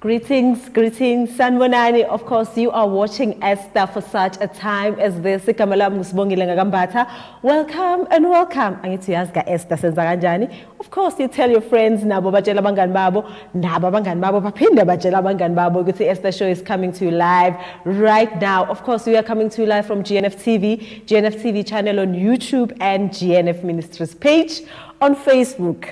Greetings, Sanbonani. Of course, you are watching Esther for such a time as this. Sbongile Mbatha. Welcome and welcome. Angithi yazi ka Esther senza kanjani. Of course, you tell your friends nabo batshela abangani babo, nabo abangani babo baphinde batshela abangani babo ukuthi Esther show is coming to you live right now. Of course, we are coming to you live from GNF TV channel on YouTube and GNF Ministries page on Facebook.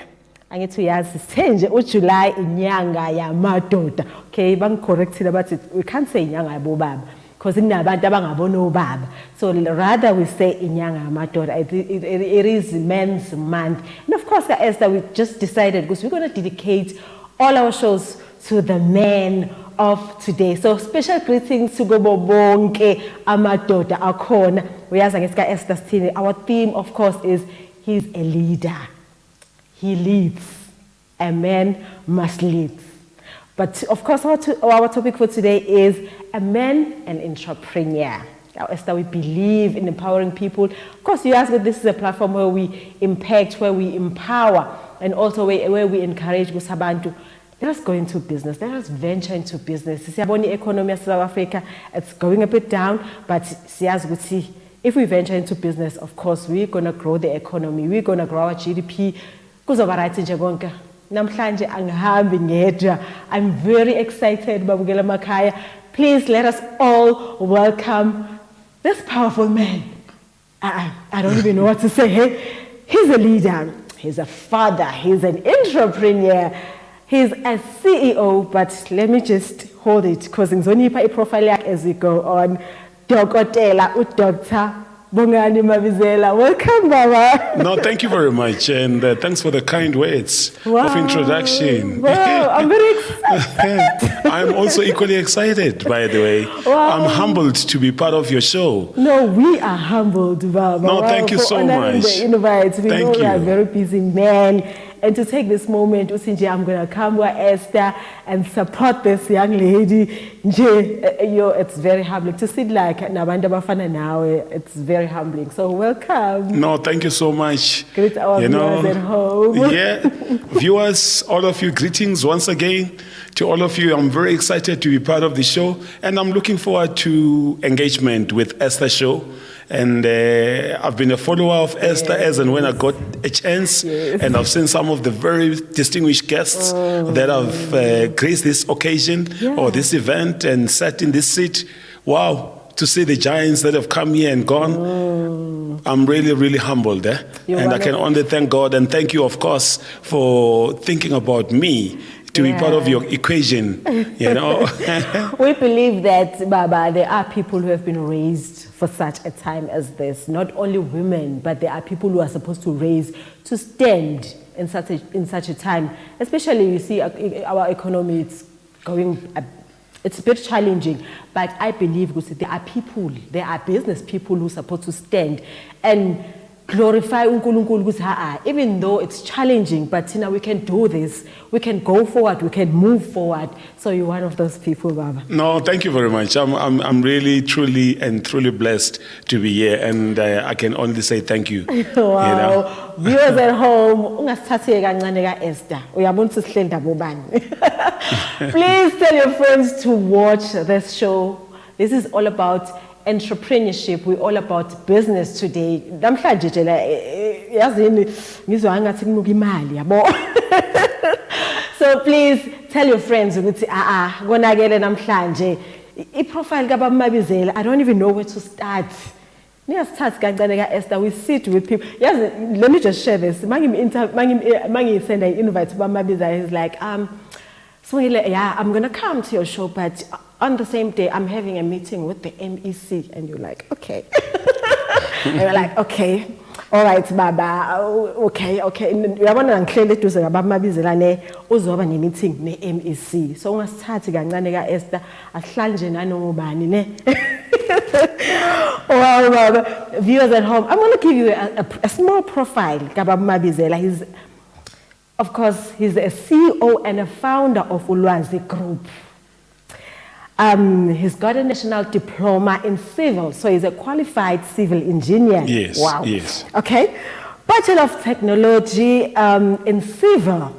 Angithi yazi senje uJuly inyanga yamadoda. Okay, bangicorrectile bathi we can't say inyanga yabobaba because kunabantu abangabona obaba. So rather we say inyanga yamadoda. It is men's month. And of course, Esther, we just decided because we're going to dedicate all our shows to the men of today. So special greetings to Gobo bonke amadoda akhona. Uyazi ngesikhathi Esther sithini. Our theme of course is he's a leader. He leads. A man must lead. But of course, our topic for today is a man, an entrepreneur. Now, Esther, we believe in empowering people. Of course, you ask that this is a platform where we impact, where we empower, and also where we encourage Gusabantu. Let us go into business. Let us venture into business. The economy of South Africa, it's going a bit down, but if we venture into business, of course, we're going to grow the economy. We're going to grow our GDP. I'm very excited, Mabizela Makaya. Please let us all welcome this powerful man. I don't even know what to say. He's a leader. He's a father. He's an entrepreneur. He's a CEO. But let me just hold it because in Zonipa profile as we go on. Dr. Mabizela. Welcome, Baba. No, thank you very much, and thanks for the kind words of introduction. Wow, I'm very excited. I'm also equally excited, by the way. Wow. I'm humbled to be part of your show. No, we are humbled, Baba. No, thank you so much. The invite. We know you are a very busy man. And to take this moment, I'm going to come with Esther and support this young lady. It's very humbling to sit like Nabanda Bafana now. It's very humbling. So welcome. No, thank you so much. Greet our viewers at home. Yeah, viewers, all of you, greetings once again. To all of you, I'm very excited to be part of the show. And I'm looking forward to engagement with Esther show. And I've been a follower of Esther as and when I got a chance. Yes. And I've seen some of the very distinguished guests that have graced this occasion or this event and sat in this seat. Wow, to see the giants that have come here and gone. I'm really, really humbled. And I can only thank God and thank you, of course, for thinking about me to be part of your equation, you know. We believe that, Baba, there are people who have been raised for such a time as this. Not only women, but there are people who are supposed to raise to stand in such a time. Especially, you see, our economy is going. It's a bit challenging, but I believe there are people, there are business people who are supposed to stand and glorify uNkulunkulu, even though it's challenging, but we can do this. We can go forward. We can move forward. So you're one of those people, Baba. No, thank you very much. I'm really, truly blessed to be here, and I can only say thank you. Wow. You know? Viewers at home, Esther. Please tell your friends to watch this show. This is all about entrepreneurship. We're all about business today. So please tell your friends profile Mabizela. I don't even know where to start. Esther, we sit with people. Yes, let me just share this. Mangi send an invite to Mabizela. He's like, Sbongile, yeah, I'm going to come to your show, but on the same day, I'm having a meeting with the MEC. And you're like, okay. And you're like, okay. All right, Baba. Okay. You want to clearly to say about Mabizela ne uzoba ne meeting ne MEC. So ungasithathi kancane ka Esther ahlanje nanobani ne. Wow, Baba. Viewers at home, I'm going to give you a small profile ka Mabizela. Of course, he's a CEO and a founder of Ulwazi Group. He's got a national diploma in civil, so he's a qualified civil engineer. Yes, wow. Yes. Okay. Bachelor of Technology in Civil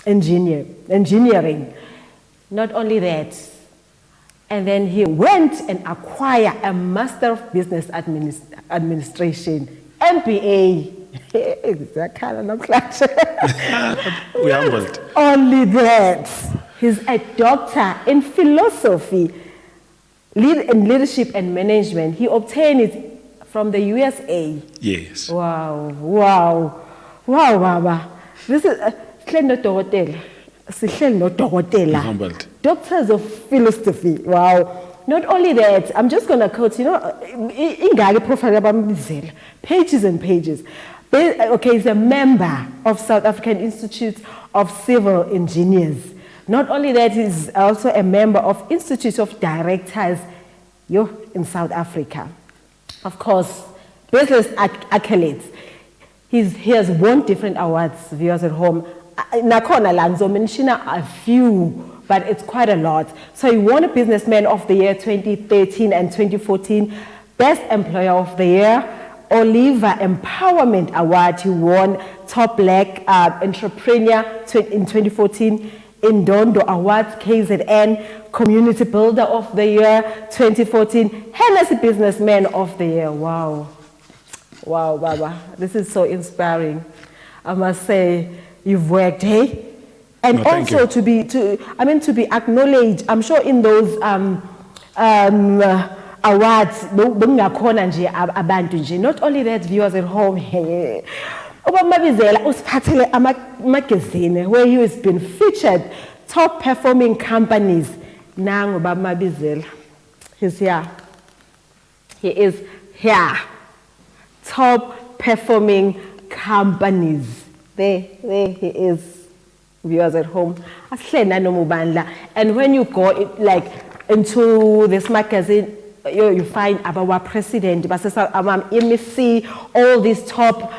Engineering. Not only that, and then he went and acquired a Master of Business Administration, MBA. We humbled. Only that, he's a doctor in philosophy, in leadership and management. He obtained it from the USA. Yes. Wow, Baba. This is Humbled. Doctors of philosophy. Wow. Not only that, I'm just going to quote, Ingagi profile about Mabizela, pages and pages. Okay, he's a member of South African Institute of Civil Engineers. Not only that, he's also a member of Institute of Directors in South Africa. Of course, business accolades. He has won different awards, viewers at home. Nakhona la mention a few, but it's quite a lot. So he won a Businessman of the Year 2013 and 2014, Best Employer of the Year, Oliver Empowerment Award. He won Top Black Entrepreneur in 2014, Indondo Awards, KZN, Community Builder of the Year 2014, Hennessy Businessman of the Year. Wow, Baba, this is so inspiring. I must say, you've worked, hey? And no, also to be acknowledged. I'm sure in those awards, not only that, viewers at home, Mabizela usiphathele magazine where he has been featured top performing companies. Nangu Mabizela, he's here. He is here. Top performing companies. There he is, viewers at home. And when you go into this magazine, you find our president, see all these top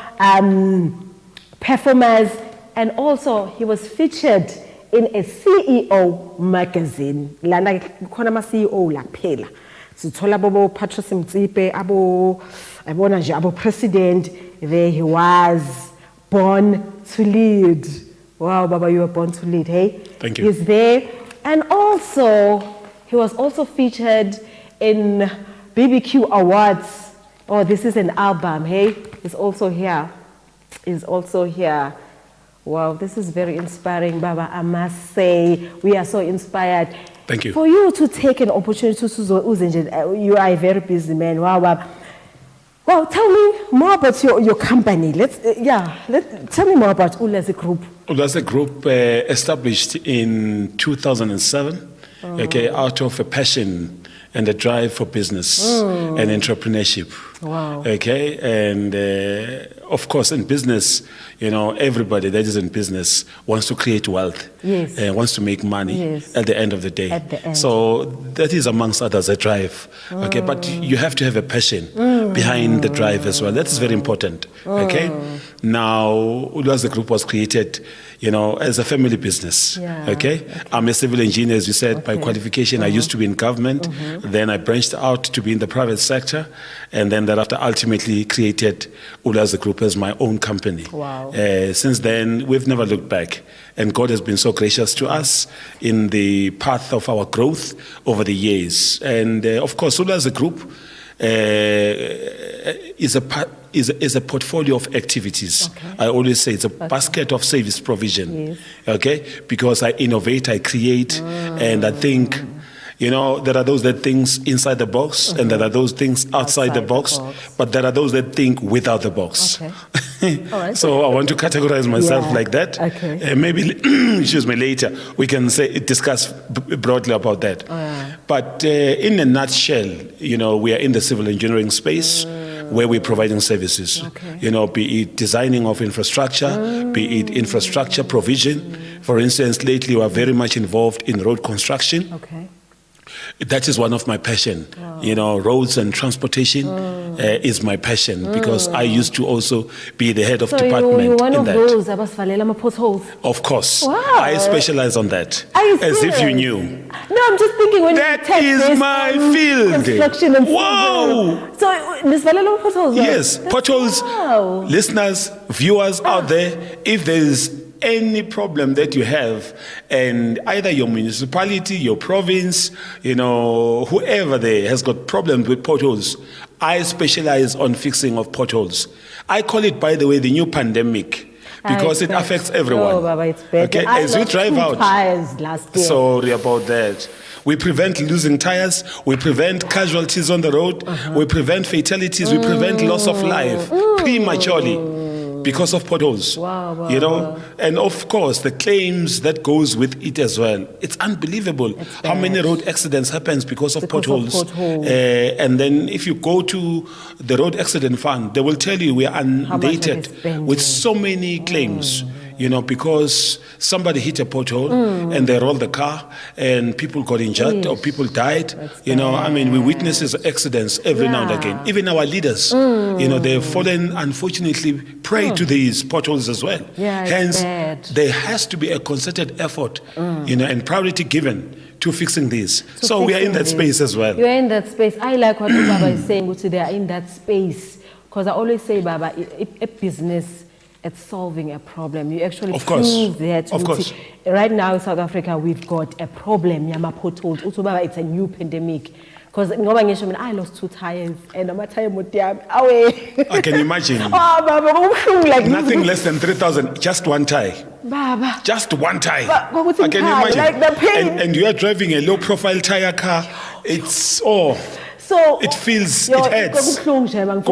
performers, and also he was featured in a CEO magazine. Lana khona ma CEO laphela. Sithola bobo Patrice Mtsipe, abo president. There he was, born to lead. Wow, Baba, you were born to lead, hey? Thank you. He's there. And also, he was also featured in BBQ Awards. Oh, this is an album, hey? He's also here. He's also here. Wow, this is very inspiring, Baba. I must say, we are so inspired. Thank you. For you to take an opportunity to, you are a very busy man. Wow, Baba. Well, tell me more about your company. Tell me more about Ulazi Group. Ulazi Group established in 2007, okay, out of a passion and a drive for business and entrepreneurship. Wow. Okay, and of course in business, everybody that is in business wants to create wealth, yes, wants to make money, yes, at the end of the day. At the end. So that is amongst others a drive. Okay, but you have to have a passion behind the drive as well. That is very important. Okay, now Ulazi Group was created, as a family business. Yeah. Okay? I'm a civil engineer, as you said, by qualification. I used to be in government. Then I branched out to be in the private sector, and then thereafter ultimately created Ulazi Group as my own company. Wow. Since then, we've never looked back, and God has been so gracious to us in the path of our growth over the years. And of course, Ulazi Group is a portfolio of activities. Okay. I always say it's a basket of service provision. Yes. Okay, because I innovate, I create, and I think, there are those that things inside the box, and there are those things outside the box, but there are those that think without the box. Okay. All right. So I want to categorize myself like that. Okay. Maybe, excuse me, later we can discuss broadly about that. But in a nutshell, we are in the civil engineering space where we're providing services. Okay. Be it designing of infrastructure, be it infrastructure provision. For instance, lately we are very much involved in road construction. Okay. That is one of my passion. Wow. Roads and transportation is my passion, because I used to also be the head of department you're one in of that. those abasivalela potholes. Of course. Wow. I specialize on that. Are you As if you serious? knew. No, I'm just thinking when That you text is this my on field. construction and Wow. civil. So nisvalela potholes. Yes, potholes, Wow. listeners, viewers out there, if there is any problem that you have, and either your municipality, your province, whoever there has got problems with potholes, I specialize on fixing of potholes. I call it, by the way, the new pandemic. Because it affects everyone. Oh, Baba, it's bad. Okay, as you drive out. Tires last year. Sorry about that. We prevent losing tires. We prevent casualties on the road. We prevent fatalities. We prevent loss of life prematurely because of potholes. Wow. And of course the claims that goes with it as well. It's unbelievable how many road accidents happens because of potholes. And then if you go to the road accident fund, they will tell you we are inundated with so many claims. Because somebody hit a pothole and they rolled the car and people got injured or people died. We witness accidents every now and again. Even our leaders, they've fallen, unfortunately, prey to these potholes as well. Hence, there has to be a concerted effort, and priority given to fixing these. So we are in that space as well. You're in that space. I like what Baba is saying, they are in that space. Because I always say, Baba, a business, it's solving a problem. You actually prove that. Of course. Right now in South Africa, we've got a problem. Yama potholes. Also, Baba, it's a new pandemic. Because I lost 2 tires and I'm a tire away. I can imagine. Baba, like nothing less than 3,000, just one tire. Baba. Just one tire. I can imagine. Like the pain. And you are driving a low-profile tire car. It's So it feels, it hurts. Shame. I'm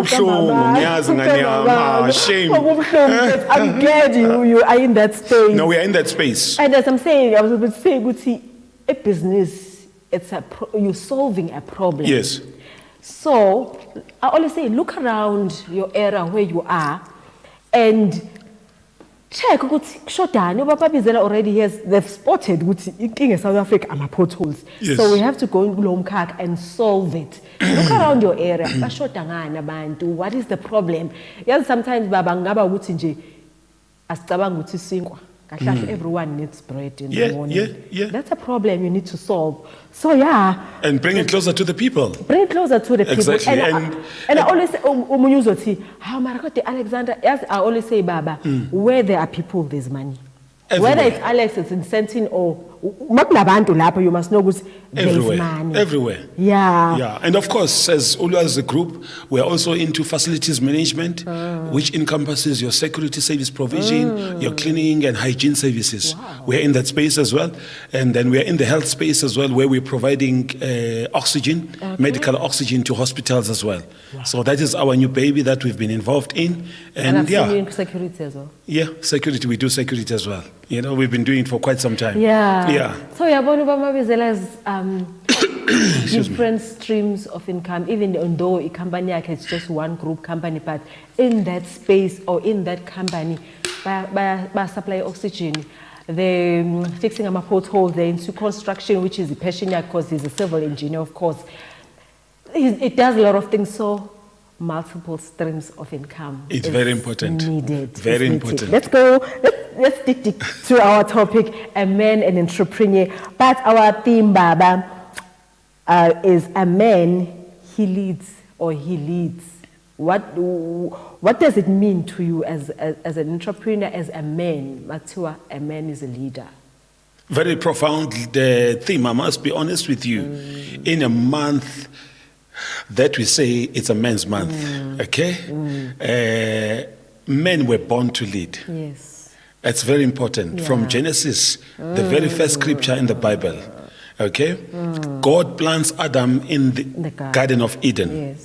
glad you are in that space. No, we are in that space. And as I'm saying, I was going to say, a business, you're solving a problem. Yes. So I always say, look around your area where you are and check Mabizela already they've spotted in South Africa potholes. Yes. So we have to go in Lomkak and solve it. Look around your area. What is the problem? Yes, sometimes Baba ngaba ukuthi nje asicabanga ukuthi sinkwa. Everyone needs bread in the morning. Yeah. That's a problem you need to solve. So and bring it closer to the people. Bring it closer to the people. Exactly. And I always say, Alexander, yes, I always say, Baba, where there are people, there's money. Everywhere. Whether it's Alex, it's in Sentin or you must know there's money. Everywhere. Yeah. And of course, as a group, we are also into facilities management, which encompasses your security service provision, your cleaning and hygiene services. Wow. We are in that space as well. And then we are in the health space as well, where we're providing oxygen, medical oxygen to hospitals as well. Wow. So that is our new baby that we've been involved in. And I've seen you in security as well. Yeah, security. We do security as well. We've been doing it for quite some time. Yeah. So Mabizela has different streams of income, even though a company it's just one group company, but in that space or in that company, by supply oxygen, they're fixing a pothole, they're into construction, which is a passion because he's a civil engineer, of course. It does a lot of things, so multiple streams of income. It's very important. Needed. Very important. Let's go. Let's stick to our topic, a man, an entrepreneur. But our theme, Baba, is a man, he leads or he leads. What does it mean to you as an entrepreneur, as a man? Matua, a man is a leader. Very profound theme, I must be honest with you. In a month that we say it's a men's month, okay? Men were born to lead. Yes. That's very important. From Genesis, the very first scripture in the Bible, okay? God plants Adam in the Garden of Eden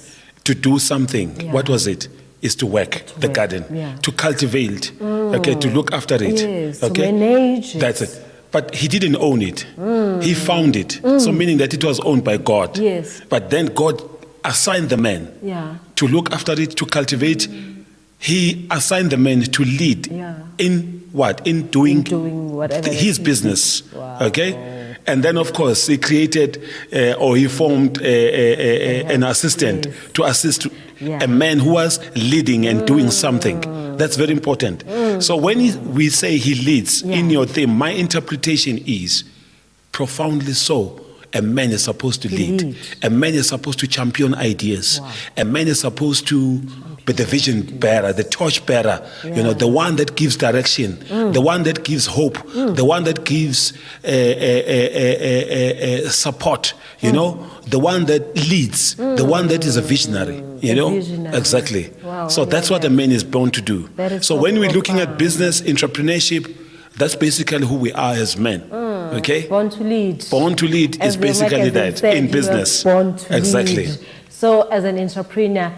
to do something. Yeah. What was it? Is to work the garden, to cultivate, okay, to look after it, okay, to manage it. That's it. But he didn't own it. He found it. So meaning that it was owned by God. Yes. But then God assigned the man to look after it, to cultivate. He assigned the man to lead in what? In doing whatever his business. Wow. Okay? And then, of course, he created or he formed an assistant to assist a man who was leading and doing something. That's very important. So when we say he leads, in your theme, my interpretation is profoundly so. A man is supposed to lead. A man is supposed to champion ideas. Wow. A man is supposed to but the vision bearer, the torch bearer, the one that gives direction, the one that gives hope, the one that gives support, the one that leads, the one that is a visionary, visionary. Exactly. Wow, so that's what a man is born to do. So when we're looking at business, entrepreneurship, that's basically who we are as men. Okay? Born to lead. Born to lead is basically that in business. Born to exactly. lead. So as an entrepreneur,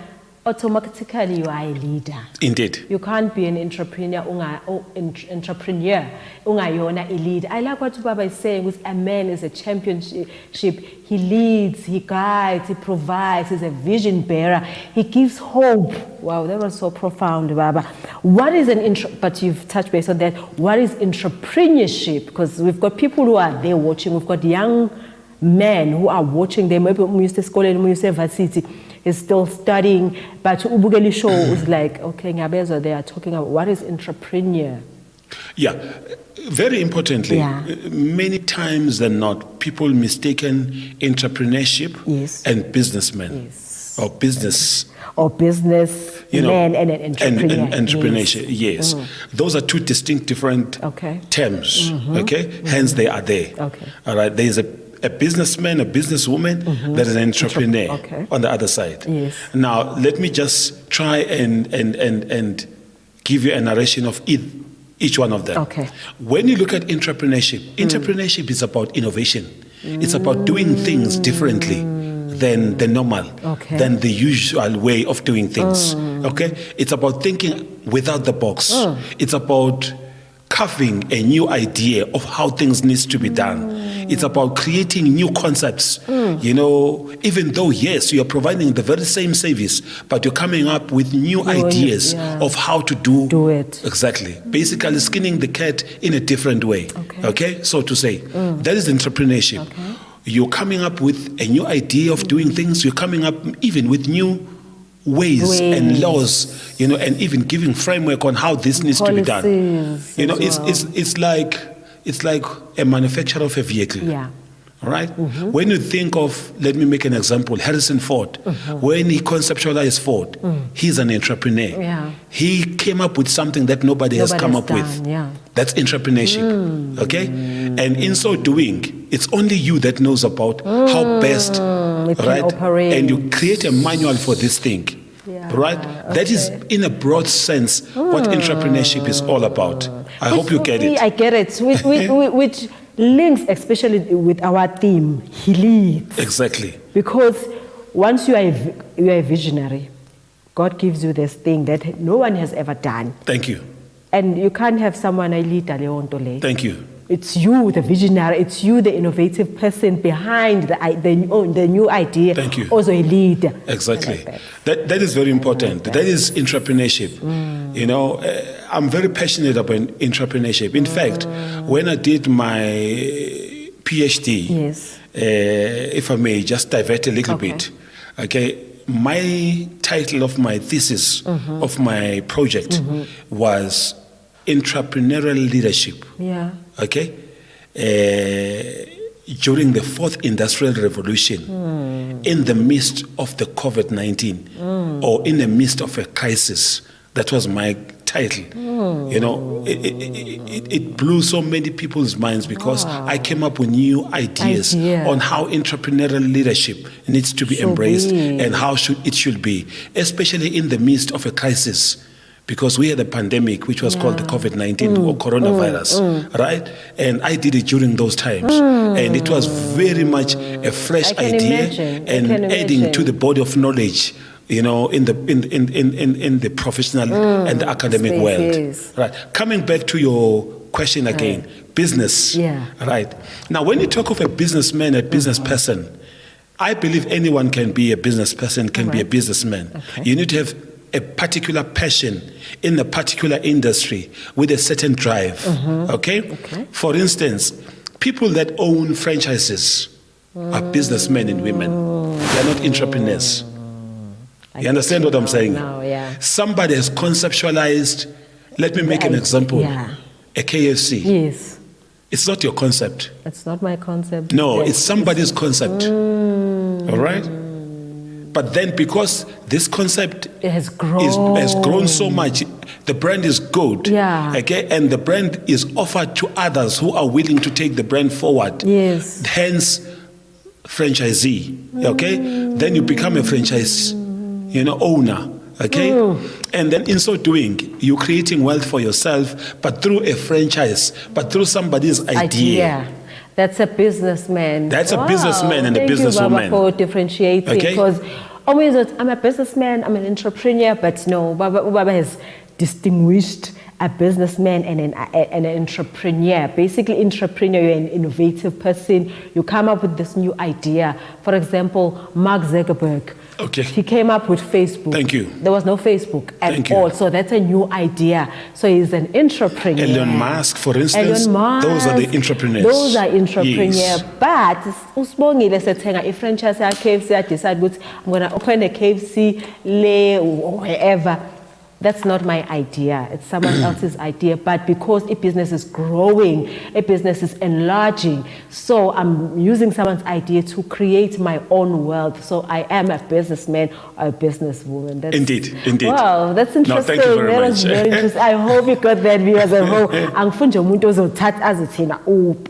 automatically you are a leader. Indeed. You can't be an entrepreneur ungayona a leader. I like what Baba is saying, with a man is a championship. He leads, he guides, he provides, he's a vision bearer. He gives hope. Wow, that was so profound, Baba. What is but you've touched base on that. What is entrepreneurship? Because we've got people who are there watching. We've got young men who are watching. They maybe university is still studying, but ubukeli show is like, okay, Ngabezwa, they are talking about what is entrepreneur. Yeah, very importantly, many times than not, people mistaken entrepreneurship and businessmen or business. Or business man and an entrepreneur. And entrepreneurship, yes. Those are two distinct different terms, okay? Hence they are there. Okay. All right, there is a businessman, a businesswoman, that is an entrepreneur on the other side. Yes. Now, let me just try and give you a narration of each one of them. Okay. When you look at entrepreneurship, entrepreneurship is about innovation. It's about doing things differently than the normal, than the usual way of doing things. Okay? It's about thinking without the box. It's about carving a new idea of how things needs to be done. It's about creating new concepts. Even though, yes, you are providing the very same service, but you're coming up with new ideas of how to do it. Exactly. Basically skinning the cat in a different way. Okay? So to say, that is entrepreneurship. You're coming up with a new idea of doing things. You're coming up even with new ways and laws, and even giving framework on how this needs to be done. It's like a manufacturer of a vehicle. Yeah. All right? When you think of, let me make an example, Harrison Ford, when he conceptualized Ford, he's an entrepreneur. Yeah. He came up with something that nobody has come up with. Yeah. That's entrepreneurship. Okay? And in so doing, it's only you that knows about how best it can operate. And you create a manual for this thing. Right? That is, in a broad sense, what entrepreneurship is all about. I hope you get it. I get it. Which links especially with our theme, he leads. Exactly. Because once you are a visionary, God gives you this thing that no one has ever done. Thank you. And you can't have someone a leader. Thank you. It's you, the visionary. It's you, the innovative person behind the new idea. Thank you. Also a leader. Exactly. That is very important. That is entrepreneurship. I'm very passionate about entrepreneurship. In fact, when I did my PhD, if I may just divert a little bit, my title of my thesis of my project was entrepreneurial leadership. Yeah. Okay? During the fourth industrial revolution, in the midst of the COVID-19, or in the midst of a crisis. That was my title. It blew so many people's minds because I came up with new ideas on how entrepreneurial leadership needs to be embraced and how it should be, especially in the midst of a crisis. Because we had a pandemic which was called the COVID-19 or coronavirus, right? And I did it during those times. And it was very much a fresh idea and adding to the body of knowledge, in the professional and the academic world. Right. Coming back to your question again, business. Right. Now, when you talk of a businessman, a business person, I believe anyone can be a business person, can be a businessman. You need to have a particular passion in a particular industry with a certain drive. Okay? For instance, people that own franchises are businessmen and women. They are not entrepreneurs. You understand what I'm saying? Somebody has conceptualized, let me make an example, a KFC. Yes. It's not your concept. It's not my concept. No, it's somebody's concept. All right? But then because this concept It has grown. has grown so much, the brand is good. Yeah. Okay, and the brand is offered to others who are willing to take the brand forward. Yes. Hence, franchisee. Okay, then you become a franchise, owner. Okay, and then in so doing, you're creating wealth for yourself, but through a franchise, but through somebody's idea. That's a businessman. That's a businessman and a Thank businesswoman. You, Baba, for differentiating. Okay. Because always I'm a businessman, I'm an entrepreneur, but no, Baba has distinguished a businessman and an entrepreneur. Basically, entrepreneur, you're an innovative person. You come up with this new idea. For example, Mark Zuckerberg. Okay. He came up with Facebook. Thank you. There was no Facebook at all. So that's a new idea. So he's an entrepreneur. Elon Musk, for instance, Elon Musk, those are the entrepreneurs. Those are entrepreneurs. Yes. But Sbongile sethenga i-franchise ya KFC, I decide I'm going to open a KFC or wherever. That's not my idea. It's someone else's idea. But because a business is growing, a business is enlarging, so I'm using someone's idea to create my own wealth. So I am a businessman or a businesswoman. Indeed. Wow, that's interesting. No, thank you very That much. was very interesting. I hope you got that, viewers at home. Angifunde umuntu ozothatha azithina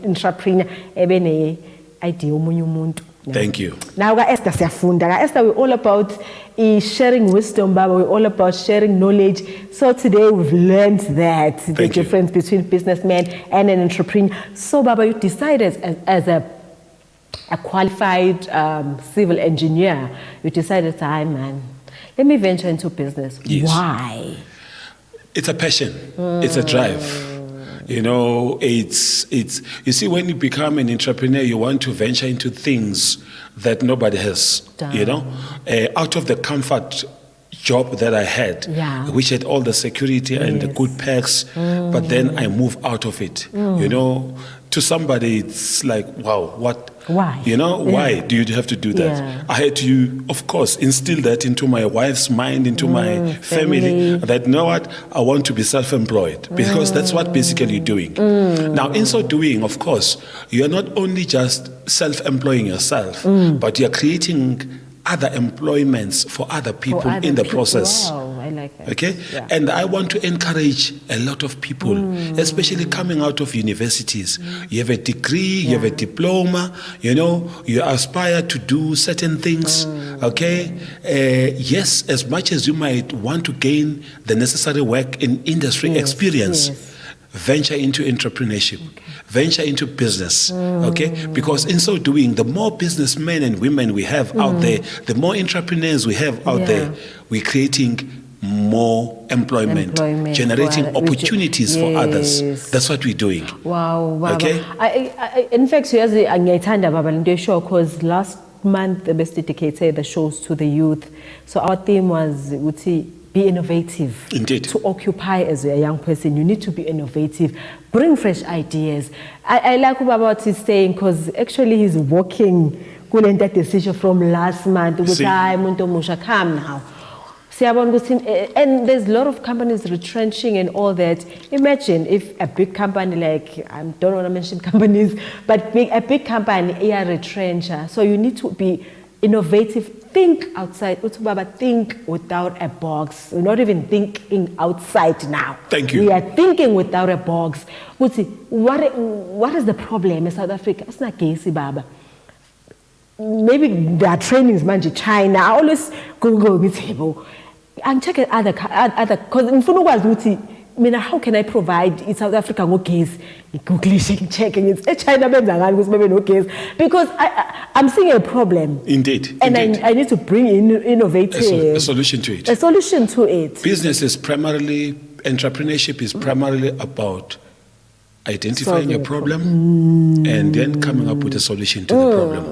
entrepreneur ebene idea omunye umuntu. Thank you. Now, Esther, Esther, we're all about sharing wisdom, Baba. We're all about sharing knowledge. So today we've learned that the difference between businessman and an entrepreneur. So, Baba, you decided as a qualified civil engineer, you decided, man, let me venture into business. Yes. Why? It's a passion. It's a drive. It's you see, when you become an entrepreneur, you want to venture into things that nobody has done. Out of the comfort job that I had, which had all the security and the good perks, but then I move out of it. To somebody it's like, wow, what? Why? Why do you have to do that? Yeah. I had to, of course, instill that into my wife's mind, into my family, that, what? I want to be self-employed, because that's what basically you're doing. Now, in so doing, of course, you're not only just self-employing yourself, but you're creating other employments for other people in the process. Wow, I like that. Okay? Yeah. And I want to encourage a lot of people, especially coming out of universities. You have a degree, you have a diploma, you aspire to do certain things. Okay? Yes, as much as you might want to gain the necessary work in industry experience, venture into entrepreneurship, venture into business, okay? Because in so doing, the more businessmen and women we have out there, the more entrepreneurs we have out there, we're creating more employment generating opportunities for others. That's what we're doing. Wow, Baba. Okay? I in fact, ngiyayithanda Baba lento show, because last month the best dedicated the shows to the youth. So our theme was be innovative. Indeed. To occupy as a young person, you need to be innovative. Bring fresh ideas. I like what Baba is saying, because actually he's working on that decision from last month. Come now. And there's a lot of companies retrenching and all that. Imagine if a big company, like, I don't want to mention companies, but a big company, retrench. So you need to be innovative. Think outside. Think without a box. We're not even thinking outside now. Thank you. We are thinking without a box. What is the problem in South Africa? It's not case, Baba. Maybe there are trainings, manje China. I always go with table. And check other because in Funu how can I provide in South Africa no case? Checking it's China maybe no case. Because I'm seeing a problem. Indeed. And I need to bring in innovative a solution to it. A solution to it. Business is primarily, entrepreneurship is primarily about identifying a problem and then coming up with a solution to the problem.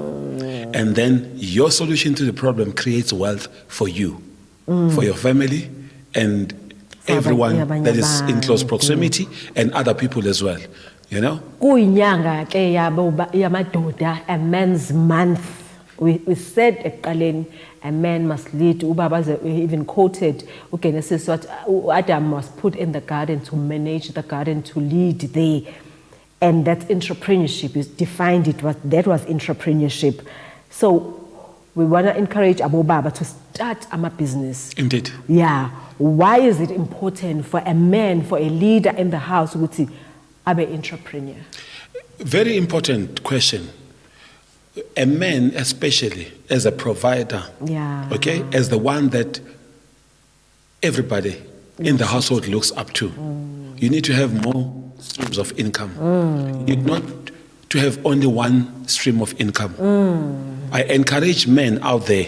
And then your solution to the problem creates wealth for you, for your family, and everyone that is in close proximity, and other people as well. Kuyinyanga ke yamadoda, a man's month. We said ekuqaleni, a man must lead. Ubaba even quoted Genesis, what Adam was put in the garden to manage the garden, to lead there. And that entrepreneurship is defined, that was entrepreneurship. So we want to encourage Abu Baba to start a business. Indeed. Yeah. Why is it important for a man, for a leader in the house, to be an entrepreneur? Very important question. A man, especially as a provider, Yeah. okay, as the one that everybody in the household looks up to. You need to have more streams of income. You need not to have only one stream of income. I encourage men out there,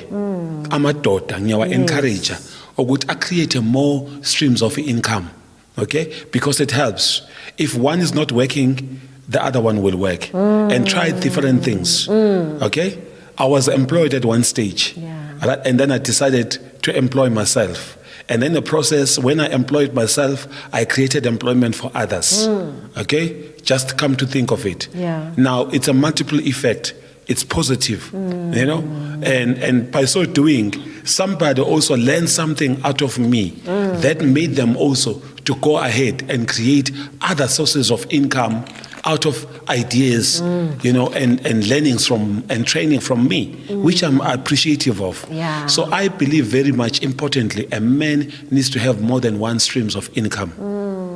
amadoda ngiyawa encourage ukuthi create more streams of income, okay? Because it helps. If one is not working, the other one will work. And try different things, okay? I was employed at one stage, right? And then I decided to employ myself. And in the process, when I employed myself, I created employment for others, okay? Just come to think of it. Yeah. Now, it's a multiple effect. It's positive, you know? And by so doing, somebody also learned something out of me that made them also to go ahead and create other sources of income out of ideas, you know, and learnings from and training from me, which I'm appreciative of. Yeah. So I believe very much importantly, a man needs to have more than one streams of income.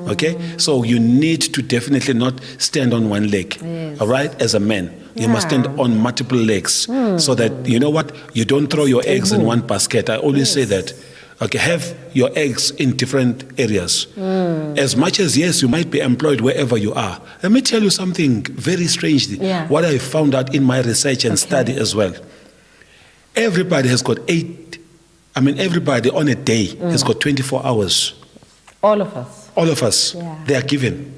Okay? So you need to definitely not stand on one leg. Yes. All right? As a man. You must stand on multiple legs so that, you know what, you don't throw your eggs in one basket. I always say that. Okay, have your eggs in different areas. As much as, yes, you might be employed wherever you are. Let me tell you something very strangely. Yeah. What I found out in my research and study as well. Everybody has got everybody on a day has got 24 hours. All of us. All of us, Yeah. they are given.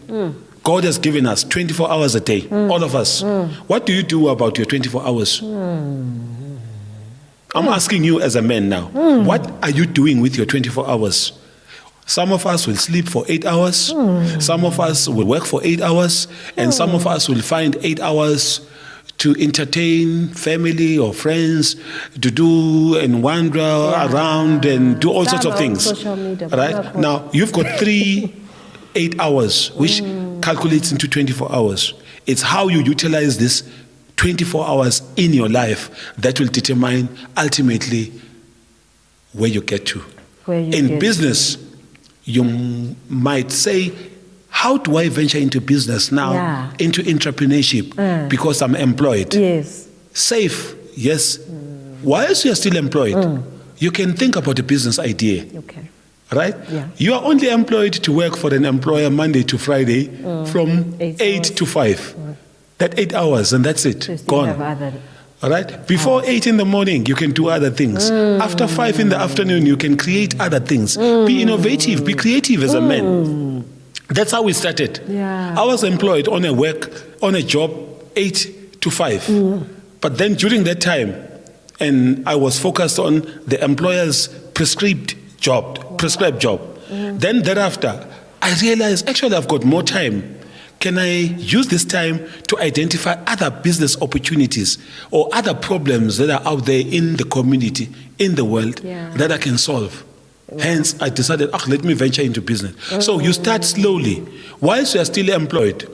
God has given us 24 hours a day, all of us. What do you do about your 24 hours? I'm asking you as a man now, what are you doing with your 24 hours? Some of us will sleep for 8 hours, some of us will work for 8 hours, and some of us will find 8 hours to entertain family or friends, to do and wander around and do all sorts of Some on things. social media, Right? Now, you've got 8 hours, which calculates into 24 hours. It's how you utilize this 24 hours in your life that will determine ultimately where you get to. In business, you might say, how do I venture into business now, into entrepreneurship, because I'm employed? Yes. Safe, yes. Whilst you're still employed, you can think about a business idea. Okay. Right? Yeah. You are only employed to work for an employer Monday to Friday from 8 to 5. That 8 hours, and that's it. So you still Gone. have other All right? Before 8 in the morning, you can do other things. After 5 in the afternoon, you can create other things. Be innovative, be creative as a man. That's how we started. Yeah. I was employed on a job 8 to 5. But then during that time, and I was focused on the employer's prescribed job. Then thereafter, I realized actually I've got more time. Can I use this time to identify other business opportunities or other problems that are out there in the community, in the world, that I can solve? Hence, I decided, let me venture into business. So you start slowly. Whilst you are still employed,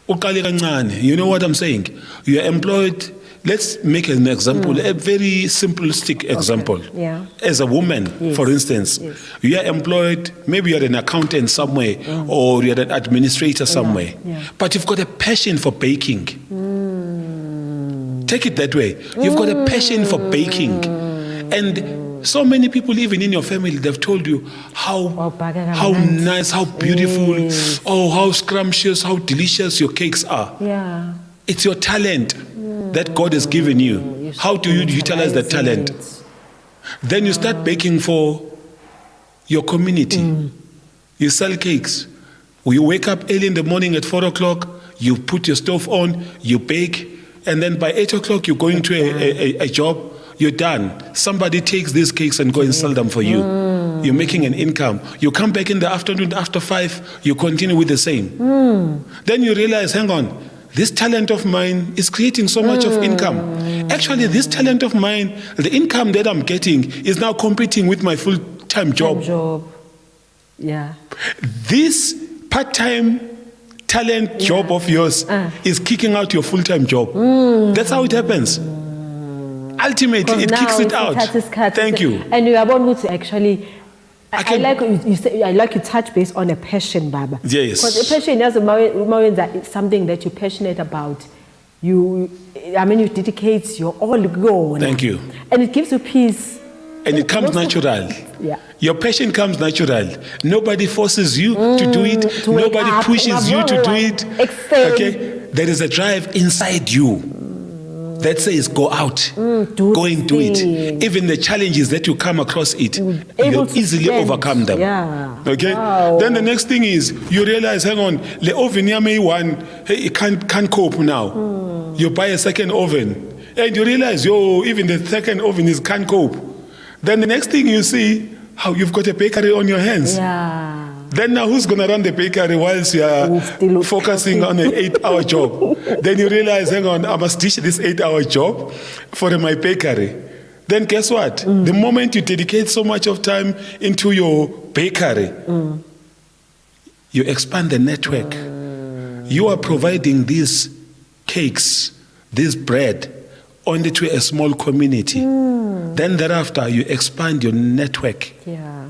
you know what I'm saying? You are employed. Let's make an example, a very simplistic example. Okay. Yeah. As a woman, for instance, you are employed, maybe you're an accountant somewhere or you're an administrator somewhere, but you've got a passion for baking. Take it that way. You've got a passion for baking. And so many people, even in your family, they've told you how nice, how beautiful, how scrumptious, how delicious your cakes are. Yeah. It's your talent that God has given you. How do you utilize that talent? Then you start baking for your community. You sell cakes. You wake up early in the morning at 4 o'clock, you put your stove on, you bake, and then by 8 o'clock you're going to a job, you're done. Somebody takes these cakes and go and sell them for you. You're making an income. You come back in the afternoon after 5, you continue with the same. Then you realize, hang on, this talent of mine is creating so much of income. Actually, this talent of mine, the income that I'm getting is now competing with my full-time job. Yeah. This part-time talent job of yours is kicking out your full-time job. That's how it happens. ultimately, it kicks it out. Thank you. And you are born to actually. I like you say. I like you touch base on a passion, Baba. Yes. Because a passion is something that you're passionate about. You dedicate your all go. Thank you. And it gives you peace. And it comes natural. Yeah. Your passion comes natural. Nobody forces you to do it. Nobody pushes you to do it. Okay. There is a drive inside you that says, go out, go and do it. Even the challenges that you come across you'll easily overcome them. Yeah. Okay? Wow. Then the next thing is, you realize, hang on, the oven here may one, hey, it can't cope now. You buy a second oven, and you realize, even the second oven can't cope. Then the next thing you see, how you've got a bakery on your hands. Yeah. Then now who's going to run the bakery whilst you are focusing on an 8-hour job? Then you realize, hang on, I must ditch this 8-hour job for my bakery. Then guess what? The moment you dedicate so much of time into your bakery, you expand the network. You are providing these cakes, this bread, only to a small community. Then thereafter, you expand your network. Yeah.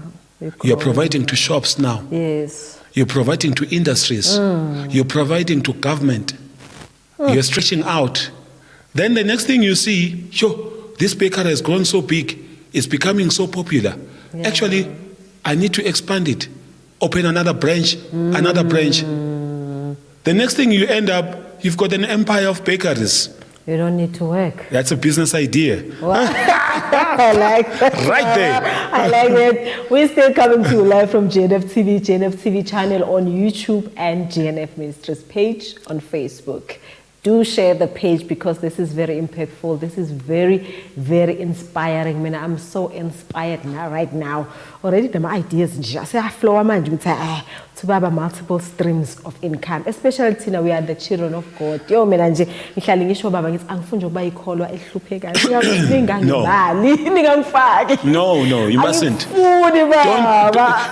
You're providing to shops now. Yes. You're providing to industries. You're providing to government. You're stretching out. Then the next thing you see, this bakery has grown so big, it's becoming so popular. Yeah. Actually, I need to expand it. Open another branch, another branch. The next thing you end up, you've got an empire of bakeries. You don't need to work. That's a business idea. I like that. Right there. I like it. We're still coming to you live from GNF TV channel on YouTube and GNF Ministries page on Facebook. Do share the page because this is very impactful. This is very, very inspiring. Man, I'm so inspired now, right now. Already the ideas just flow to have multiple streams of income, especially Tina, we are the children of God. Yo, man, nje ngihlala ngisho baba ngithi angifuni ukuba ikholwa ehluphekayo. No, you mustn't.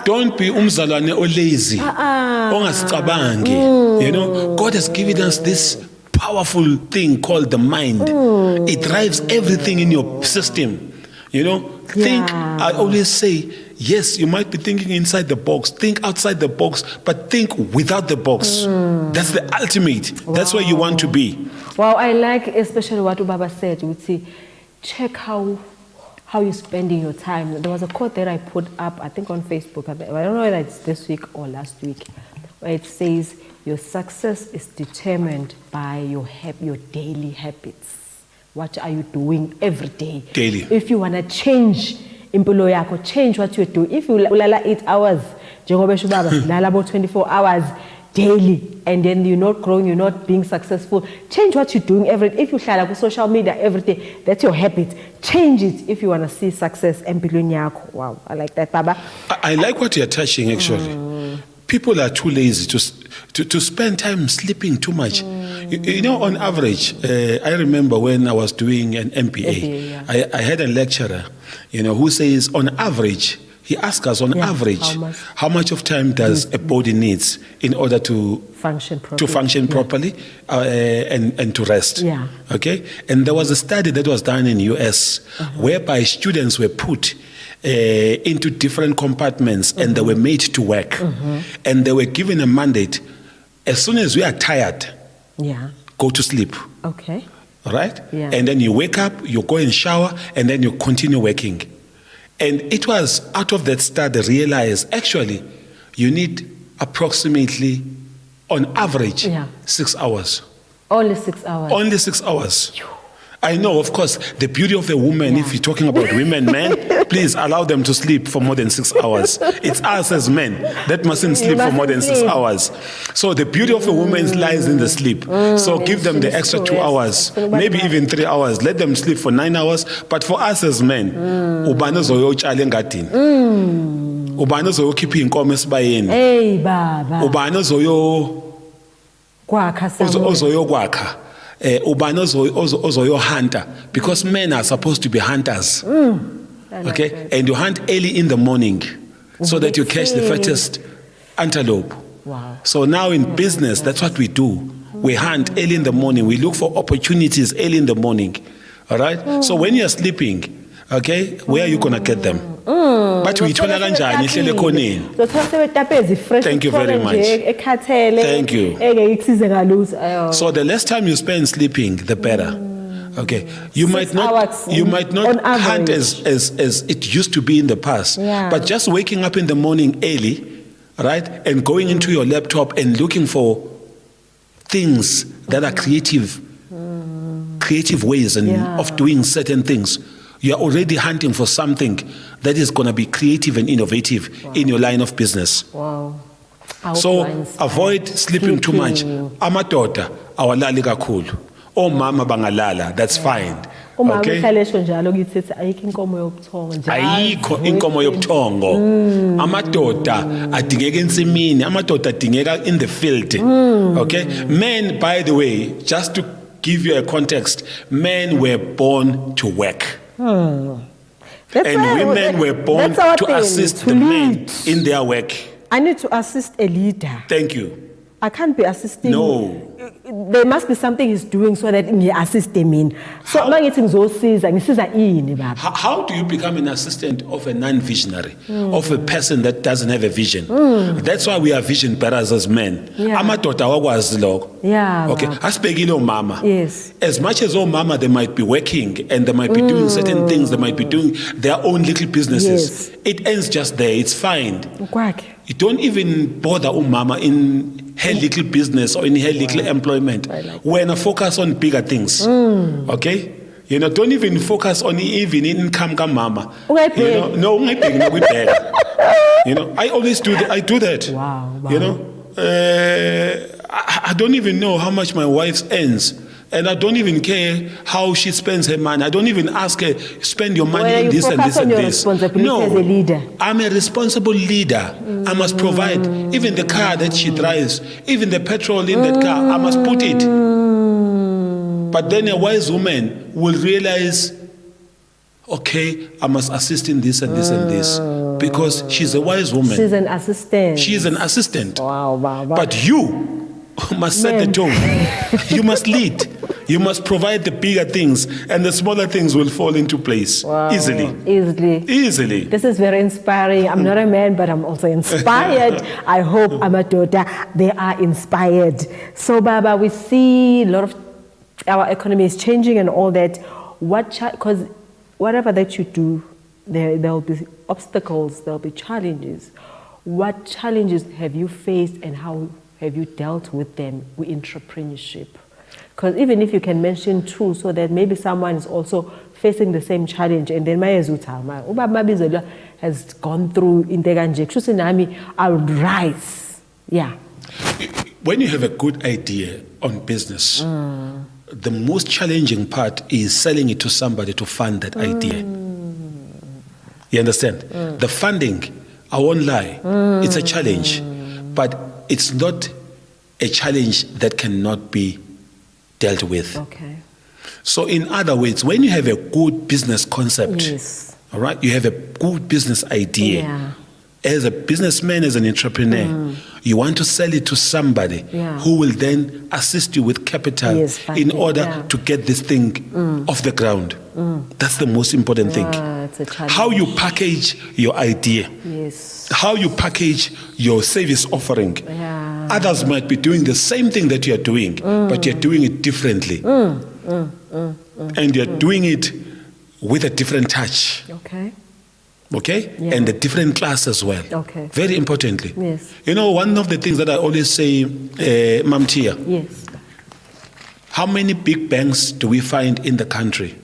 Don't be umzalwane olazy. Ongasicabangi. You know, God has given us this powerful thing called the mind. It drives everything in your system. You know, I always say, yes, you might be thinking inside the box, think outside the box, but think without the box. That's the ultimate. That's where you want to be. Wow, I like especially what Ubaba said. You would see, check how you're spending your time. There was a quote that I put up, I think on Facebook. I don't know whether it's this week or last week, where it says, your success is determined by your daily habits. What are you doing every day? Daily. If you want to change impilo yakho, change what you do. If you ulala 8 hours, njengoba esho baba silala about 24 hours daily, and then you're not growing, you're not being successful, change what you're doing every day. If you hlala ku social media every day, that's your habit. Change it if you want to see success empilweni yakho. Wow, I like that, Baba. I like what you're touching, actually. People are too lazy to spend time sleeping too much. You know, on average, I remember when I was doing an MPA, I had a lecturer, you know, who says on average, he asked us on average, how much of time does a body needs in order to function properly and to rest. Yeah. Okay? And there was a study that was done in US whereby students were put into different compartments and they were made to work. And they were given a mandate, as soon as we are tired, go to sleep. Okay. All right? Yeah. And then you wake up, you go and shower, and then you continue working. And it was out of that study realized, actually, you need approximately, on average, 6 hours. Only 6 hours? Only 6 hours. I know, of course, the beauty of a woman, if you're talking about women, men, please allow them to sleep for more than 6 hours. It's us as men that mustn't sleep for more than 6 hours. So the beauty of a woman lies in the sleep. So give them the extra 2 hours, maybe even 3 hours. Let them sleep for 9 hours. But for us as men, ubani ozoyotshala engadini? Ubani ozoyokhipha inkomo esibayeni? Hey baba. Ubani ozoyokwakha? Ubani ozoyohunter, because men are supposed to be hunters. Okay, and you hunt early in the morning so that you catch the fattest antelope. Wow. So now in business, that's what we do. We hunt early in the morning. We look for opportunities early in the morning. All right? So when you're sleeping, okay, where are you going to get them? But we thola kanjani ihlele khoneni? Thank you very much. Thank you. So the less time you spend sleeping, the better. Okay, you might not hunt as it used to be in the past, but just waking up in the morning early, right, and going into your laptop and looking for things that are creative ways of doing certain things. You are already hunting for something that is going to be creative and innovative in your line of business. Wow. So avoid sleeping too much. Amadoda awalali kakhulu. Mama bangalala, that's fine. Okay? Ayikho inkomo yobuthongo. Amadoda adingeka ensimini, amadoda adingeka in the field. Okay? Men, by the way, just to give you a context, men were born to work. And women were born to assist the men in their work. I need to assist a leader. Thank you. I can't be assisting. No. There must be something he's doing so that he assist him in. So how do you become an assistant of a non-visionary, of a person that doesn't have a vision? That's why we are vision bearers as men. Amadoda awakwazi lokho. Okay. Asibhekile omama. Yes. As much as mama, they might be working and they might be doing certain things, they might be doing their own little businesses. Yes. It ends just there. It's fine. You don't even bother mama in her little business or in her little employment. When I focus on bigger things, okay? You know, don't even focus on even income mama. You know, you know, I always do that. I do that. Wow. You know, I don't even know how much my wife earns. And I don't even care how she spends her money. I don't even ask her, spend your money in this and this and this. No, as a leader. I'm a responsible leader. I must provide. Even the car that she drives, even the petrol in that car, I must put it. But then a wise woman will realize, okay, I must assist in this and this and this. Because she's a wise woman. She's an assistant. She is an assistant. Wow. But you must set the tone. You must lead. You must provide the bigger things, and the smaller things will fall into place easily. Easily. This is very inspiring. I'm not a man, but I'm also inspired. I hope Amadoda, they are inspired. So, Baba, we see a lot of our economy is changing and all that. Because whatever that you do, there will be obstacles, there will be challenges. What challenges have you faced, and how have you dealt with them with entrepreneurship? Because even if you can mention two, so that maybe someone is also facing the same challenge, and then Mabizela has gone through integration, I'll rise. Yeah. When you have a good idea on business, the most challenging part is selling it to somebody to fund that idea. You understand? The funding, I won't lie, it's a challenge, but it's not a challenge that cannot be dealt with. Okay. So in other words, when you have a good business concept, all right, you have a good business idea, as a businessman, as an entrepreneur, you want to sell it to somebody who will then assist you with capital in order to get this thing off the ground. That's the most important thing. How you package your idea, how you package your service offering. Others might be doing the same thing that you're doing, but you're doing it differently. And you're doing it with a different touch. Okay? And a different class as well. Very importantly. You know, one of the things that I always say, Mam Tia, how many big banks do we find in the country?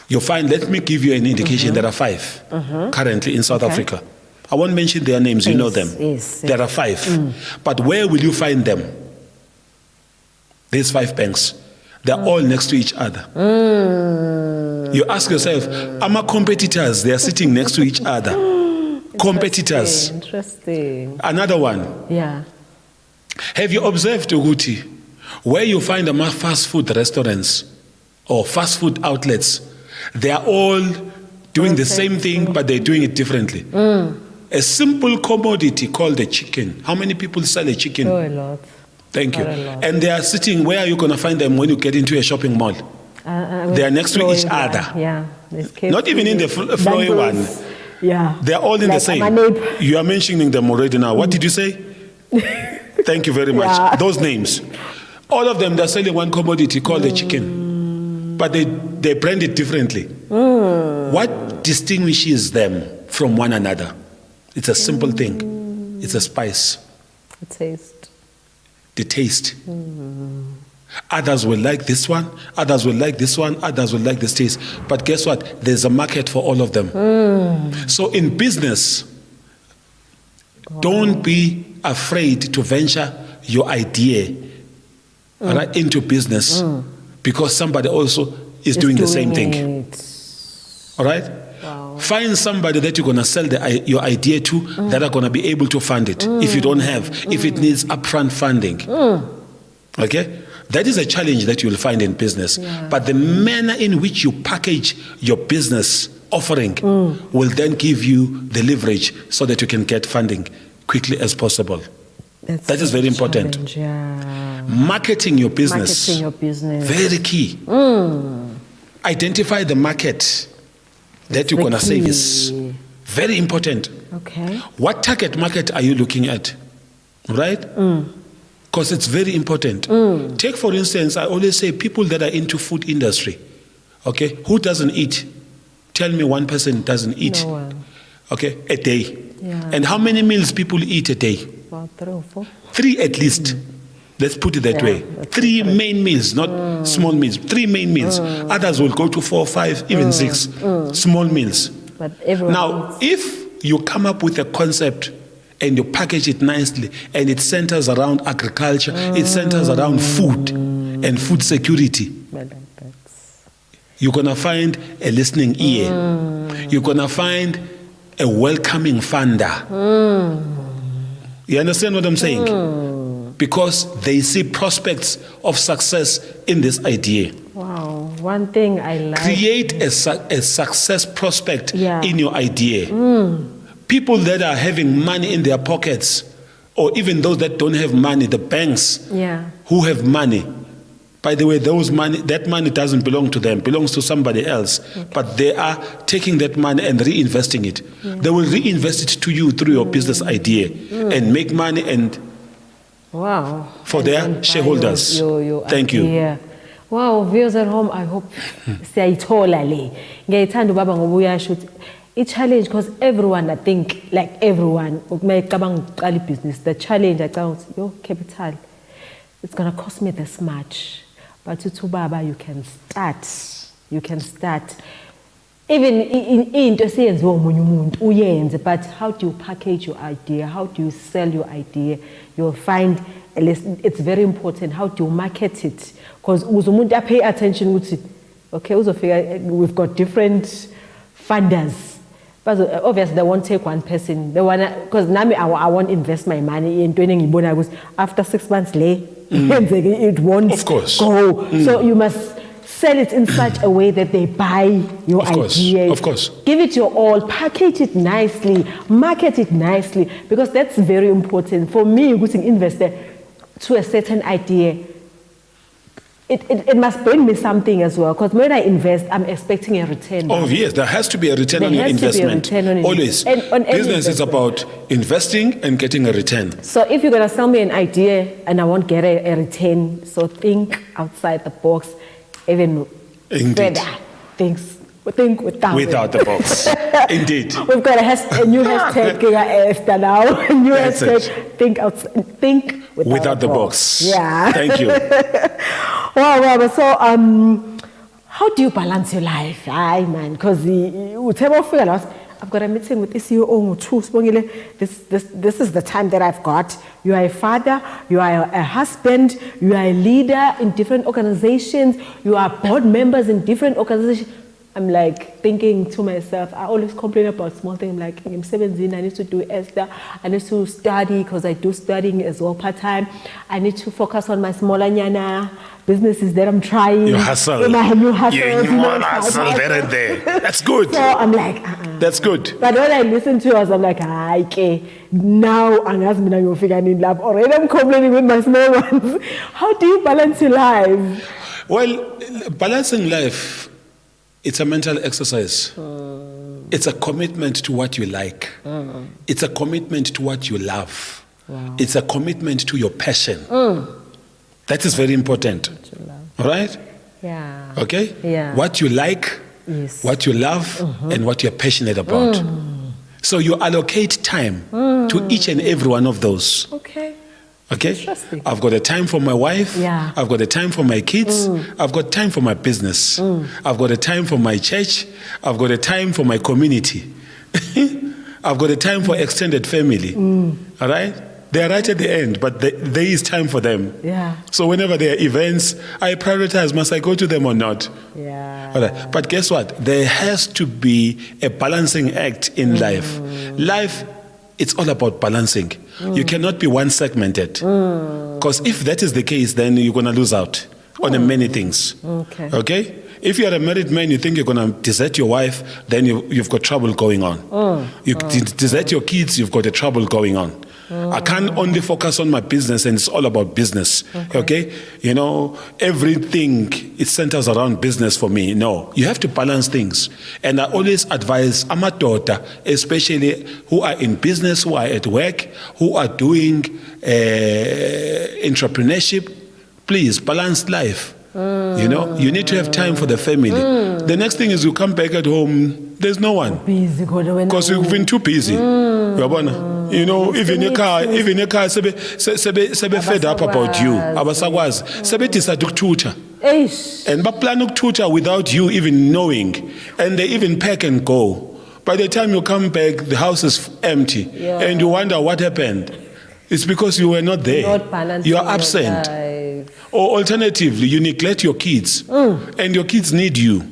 You find, let me give you an indication, there are 5 currently in South Africa. I won't mention their names, you know them. There are 5. But where will you find them? These 5 banks. They're all next to each other. You ask yourself, are my competitors? They are sitting next to each other. Competitors. Interesting. Another one. Have you observed, Uguti, where you find the fast food restaurants or fast food outlets? They are all doing the same thing, but they're doing it differently. A simple commodity called a chicken. How many people sell a chicken? Oh, a lot. Thank you. And they are sitting, where are you going to find them when you get into a shopping mall? They are next to each flowing other. one. Yeah. Not even in the flowing one. Yeah. They are all in the same. You are mentioning them already now. What did you say? Thank you very much. Yeah. Those names. All of them, they're selling one commodity called the chicken. But they brand it differently. What distinguishes them from one another? It's a simple thing. It's a spice. The taste. The taste. Others will like this one, others will like this one, others will like this taste. But guess what? There's a market for all of them. So in business, don't be afraid to venture your idea right, into business because somebody also is doing the same thing. All right? Wow. Find somebody that you're going to sell your idea to that are going to be able to fund it. If you don't have, if it needs upfront funding. Okay? That is a challenge that you'll find in business. Yeah. But the manner in which you package your business offering will then give you the leverage so that you can get funding quickly as possible. That is very important. Yeah. Marketing your business. Marketing your business. Very key. Identify the market that you're the going to key. service. Very important. Okay. What target market are you looking at? Right? Because it's very important. Take, for instance, I always say people that are into food industry. Okay? Who doesn't eat? Tell me one person doesn't eat. No one. Okay? A day. Yeah. And how many meals people eat a day? About 3 or 4. 3 at least. Let's put it that way. that's 3 main meals, not small meals. 3 main meals. Others will go to 4, 5, even 6 small meals. But everyone Now, if you come up with a concept and you package it nicely and it centers around agriculture, it centers around food and food security, you're going to find a listening ear. You're going to find a welcoming funder. You understand what I'm saying? Because they see prospects of success in this idea. Wow. One thing I like. Create a success prospect Yeah. in your idea. People that are having money in their pockets, or even those that don't have money, the banks Yeah. who have money. By the way, that money doesn't belong to them, belongs to somebody else. But they are taking that money and reinvesting it. They will reinvest it to you through your business idea and make money and Wow. for And their buy shareholders. Your Thank you. idea. Wow, viewers at home, I hope siyayithola le. Ngiyayithanda ubaba ngoba uyasho ukuthi i-challenge because everyone, I think, like everyone, uma ecabanga ukuqala business, the challenge acabanga ukuthi yo capital, it's going to cost me this much. But uthi ubaba, you can start. You can start. Even into esiyenziwa omunye umuntu uyenze, but how do you package your idea? How do you sell your idea? You'll find it's very important. How do you market it? Because umuntu pay attention ukuthi okay, we've got different funders. But obviously they won't take one person. They wanna, because now I won't invest my money in training because after 6 months it won't Of course. go. So you must sell it in such a way that they buy your idea. Of course. Give it your all, package it nicely, market it nicely, because that's very important. For me, to invest to a certain idea, it must bring me something as well. Because when I invest, I'm expecting a return. Oh yes, there has to be a return on your investment. Always. Business is about investing and getting a return. So if you're going to sell me an idea and I won't get a return, so think outside the box, even Indeed. further. Think Without the box. Indeed. We've got a new hashtag, Esther now. A new That's hashtag, think without the box. Yeah. Thank you. Wow. So, how do you balance your life? Aye, man, because I've got a meeting with the CEO Sbongile. This is the time that I've got. You are a father, you are a husband, you are a leader in different organizations, you are board members in different organizations. I'm like thinking to myself, I always complain about small things. I'm like, I'm 17, I need to do Esther, I need to study because I do studying as well part-time. I need to focus on my smaller nyana businesses that I'm trying. You hustle. My new hustle. You want to hustle there and there. That's good. So I'm like, That's good. But when I listen to us, I'm like, okay, now I'm in love. Already I'm complaining with my small ones. How do you balance your life? Well, balancing life, it's a mental exercise. It's a commitment to what you like. It's a commitment to what you love. Wow. It's a commitment to your passion. That is very important. All right? Yeah. Okay? Yeah. What you like, Yes. what you love, and what you're passionate about. So you allocate time to each and every one of those. Okay. Okay? Interesting. I've got a time for my wife. Yeah. I've got a time for my kids. I've got time for my business. I've got a time for my church. I've got a time for my community. I've got a time for extended family. All right? They are right at the end, but there is time for them. Yeah. So whenever there are events, I prioritize, must I go to them or not? Yeah. All right. But guess what? There has to be a balancing act in life. Life, it's all about balancing. You cannot be one-segmented. Because if that is the case, then you're going to lose out on many things. Okay. Okay? If you're a married man, you think you're going to desert your wife, then you've got trouble going on. You desert your kids, you've got a trouble going on. I can't only focus on my business and it's all about business. Okay? You know, everything, it centers around business for me. No, you have to balance things. And I always advise amadoda, especially who are in business, who are at work, who are doing entrepreneurship, please balance life. You know, you need to have time for the family. The next thing is you come back at home, there's no one. Busy Because you've been too busy. You know, even your car, sebe fed up about you. Abasakwazi. Sebe decide ukuthutha. And ba plan ukuthutha without you even knowing. And they even pack and go. By the time you come back, the house is empty. Yeah. And you wonder what happened. It's because you were not there. Not balancing You are absent. your life. Or alternatively, you neglect your kids. And your kids need you.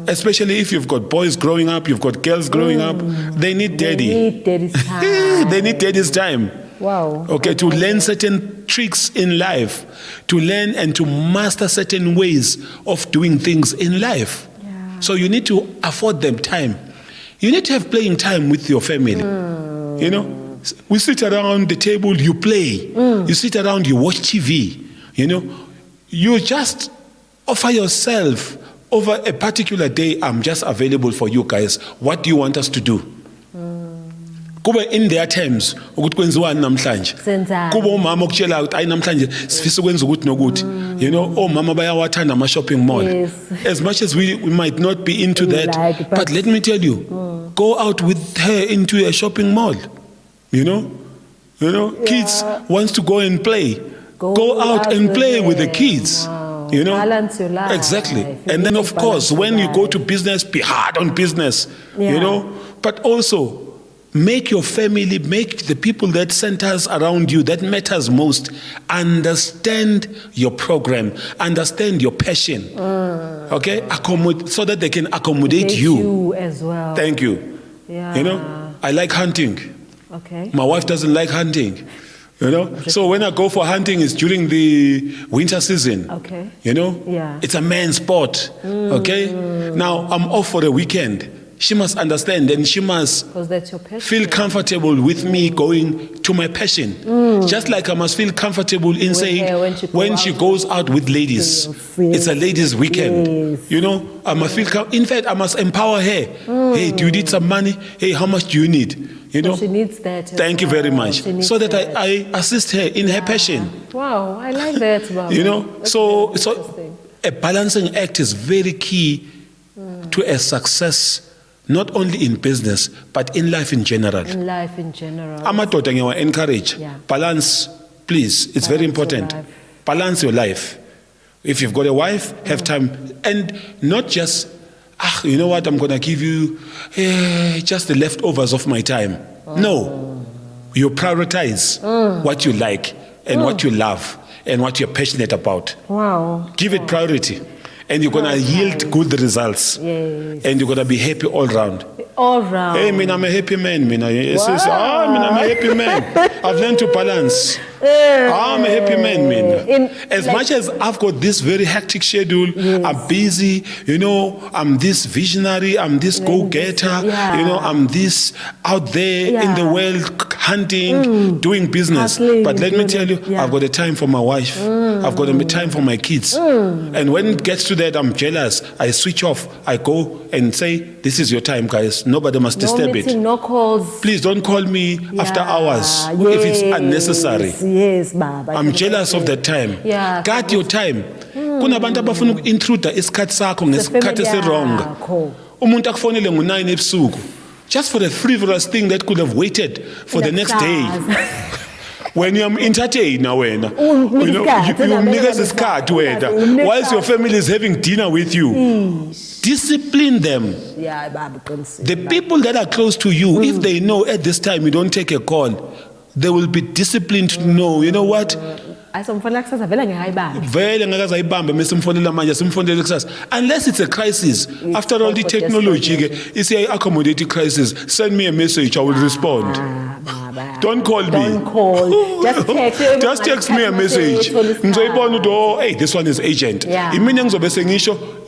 Especially if you've got boys growing up, you've got girls growing up, they need daddy. They need daddy's time. They need daddy's time. Wow. Okay, to learn certain tricks in life, to learn and to master certain ways of doing things in life. Yeah. So you need to afford them time. You need to have playing time with your family. You know, we sit around the table, you play. You sit around, you watch TV. You know, you just offer yourself. Over a particular day, I'm just available for you guys. What do you want us to do? Kube in their terms, ukuthi kwenziwani namhlanje. Senzani. Kube umama okutshela ukuthi ayi namhlanje sifisa ukwenza ukuthi nokuthi. You know, omama bayawathanda ama shopping mall. Yes. As much as we might not be into that, Like, but let me tell you, go out with her into a shopping mall. You know, kids wants to go and play. Go out and play with the kids. Wow. You know, balance your life. Exactly. You And then, need of to course, balance when your you go life. to business, be hard on business. Yeah. You know, but also make your family, make the people that centers around you that matters most understand your program, understand your passion. Okay, so that they can accommodate Date you. you as well. Thank you. Yeah. You know, I like hunting. Okay. My wife doesn't like hunting. You know, so when I go for hunting, it's during the winter season. Okay. You know, Yeah. it's a man's sport. Okay. Now I'm off for a weekend. She must understand, and she must Because that's your passion. feel comfortable with me going to my passion. Just like I must feel comfortable in saying her when she goes out with ladies, Yes. it's a ladies' weekend. Yes. You know, I must feel. In fact, I must empower her. Hey, do you need some money? Hey, how much do you need? You know. She needs that. as Thank you very well. much. She needs So that that. I assist her in her passion. Wow, I like that. Wow. You know, That's so very interesting. a balancing act is very key to a success, not only in business but in life in general. In life in general. Amadoda ngiyawa encourage Yeah. balance, please. It's very Balance your important. life. Balance your life. If you've got a wife, have time, and not just. You know what? I'm gonna give you just the leftovers of my time. No, you prioritize what you like and what you love and what you're passionate about. Wow. Give it priority, and you're gonna yield good results. Yes. And you're gonna be happy all round. All right. Hey, I'm a happy man, I'm a happy man. I've learned to balance. I'm a happy man, As much as I've got this very hectic schedule, I'm busy, I'm this visionary, I'm this go-getter, I'm this out there in the world hunting, doing business. But let me tell you, I've got a time for my wife. I've got a time for my kids. And when it gets to that, I'm jealous. I switch off. I go and say, this is your time, guys. Nobody must disturb it. No calls. Please don't call me after hours if it's unnecessary. Yes, Baba. I'm jealous of that time. Yeah. Guard your time. Kunabantu abafuna ukuintruda isikhathi sakho ngesikhathi esirong. Umuntu akufonele ngo9 ebusuku. Just for a frivolous thing that could have waited for the next day. When you're entertained, wena, you niggas is card whilst your family is having dinner with you. Discipline them. The people that are close to you, if they know at this time you don't take a call, they will be disciplined to know, you know what? Unless it's a crisis. After all the technology, if you accommodate the crisis, send me a message, I will respond. Don't call me. Don't call. Just text me a message. Hey, this one is urgent.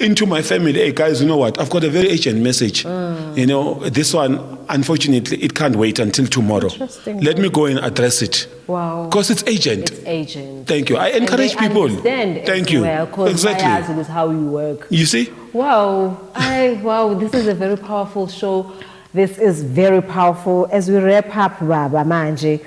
Into my family, hey guys, you know what? I've got a very urgent message. This one, unfortunately, it can't wait until tomorrow. Let me go and address it. Wow. Because it's urgent. It's urgent. Thank you. I encourage people. Thank you. Exactly. This is how you work. You see? Wow. Wow. This is a very powerful show. This is very powerful. As we wrap up, Baba Manje,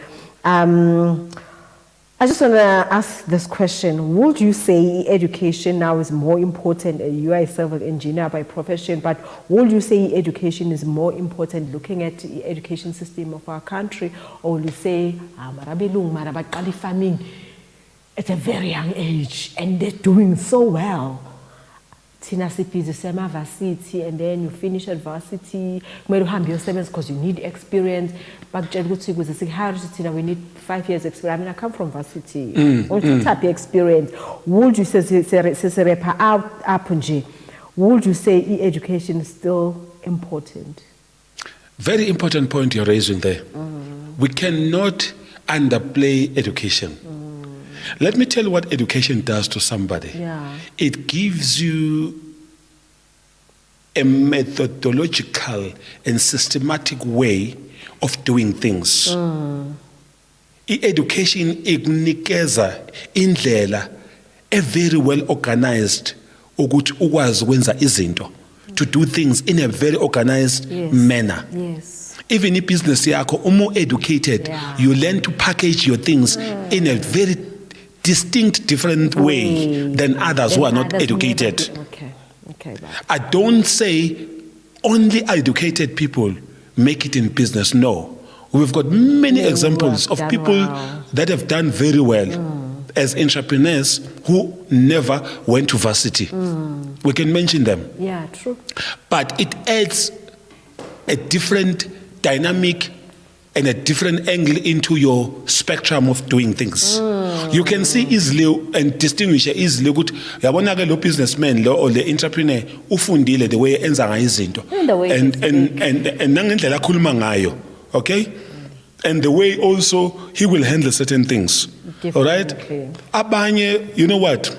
I just want to ask this question. Would you say education now is more important? You are a civil engineer by profession, but would you say education is more important looking at the education system of our country? Or will you say, farming at a very young age and they're doing so well? Tina CP is the varsity, and then you finish at varsity. Because you need experience. Back we need 5 years experience. I come from varsity. What type of experience? Would you say would you say education is still important? Very important point you're raising there. We cannot underplay education. Let me tell you what education does to somebody. Yeah. It gives you a methodological and systematic way of doing things. Education ikunikeza indlela a very well organized ukuthi ukwazi ukwenza izinto, to do things in a very organized manner. Yes. Even in business yakho, more educated, you learn to package your things in a very distinct, different way than others who are not educated. Okay. I don't say only educated people make it in business. No. We've got many examples of people that have done very well as entrepreneurs who never went to varsity. We can mention them. Yeah, true. But it adds a different dynamic and a different angle into your spectrum of doing things. You can see easily and distinguish easily good lo businessman or the entrepreneur ufundile the way enza ngayo izinto and nangendlela akhuluma ngayo, okay? And the way also he will handle certain things. All right? Abanye, you know what?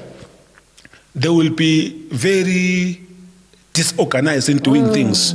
They will be very disorganized in doing things.